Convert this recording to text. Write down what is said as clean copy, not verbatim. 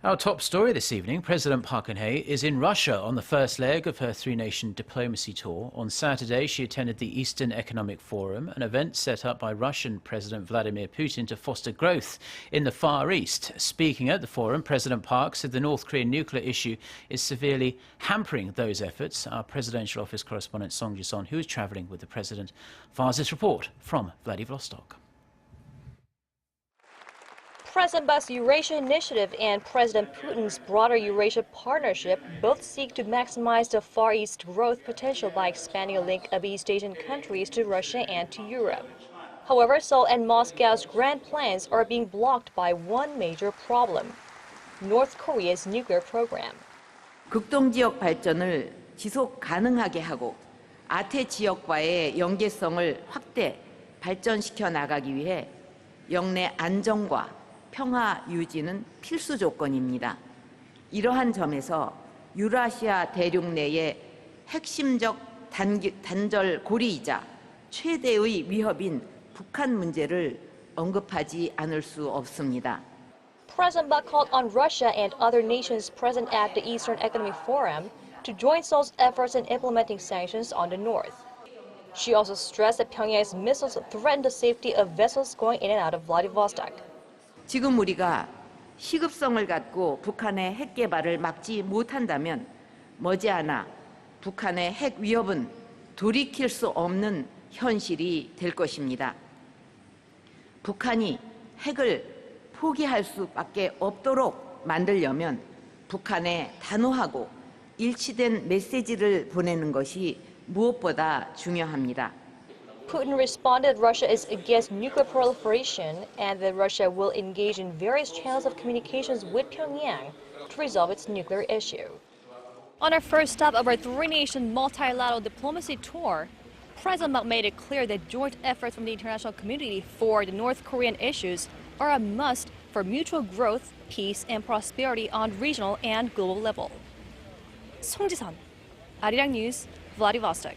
Our top story this evening, President Park Geun-hye is in Russia on the first leg of her three-nation diplomacy tour. On Saturday, she attended the Eastern Economic Forum, an event set up by Russian President Vladimir Putin to foster growth in the Far East. Speaking at the forum, President Park said the North Korean nuclear issue is severely hampering those efforts. Our presidential office correspondent Song Ji-son, who is travelling with the president, files this report from Vladivostok. President Park's Eurasia Initiative and President Putin's broader Eurasia Partnership both seek to maximize the Far East growth potential by expanding a link of East Asian countries to Russia and to Europe. However, Seoul and Moscow's grand plans are being blocked by one major problem: North Korea's nuclear program. 극동 지역 발전을 지속 가능하게 하고 아태 지역과의 연계성을 확대 발전시켜 나가기 위해 영내 안정과 평화 유지는 필수 조건입니다. 이러한 점에서 유라시아 대륙 내의 핵심적 단절 고리이자 최대의 위협인 북한 문제를 언급하지 않을 수 없습니다. President Park called on Russia and other nations present at the Eastern Economic Forum to join Seoul's efforts in implementing sanctions on the north. She also stressed that Pyongyang's missiles threaten the safety of vessels going in and out of Vladivostok. 지금 우리가 시급성을 갖고 북한의 핵 개발을 막지 못한다면 머지않아 북한의 핵 위협은 돌이킬 수 없는 현실이 될 것입니다. 북한이 핵을 포기할 수밖에 없도록 만들려면 북한에 단호하고 일치된 메시지를 보내는 것이 무엇보다 중요합니다. Putin responded Russia is against nuclear proliferation and that Russia will engage in various channels of communications with Pyongyang to resolve its nuclear issue. On her first stop of her three-nation multilateral diplomacy tour, President Park made it clear that joint efforts from the international community for the North Korean issues are a must for mutual growth, peace, and prosperity on regional and global level. Song Ji-son, Arirang News, Vladivostok.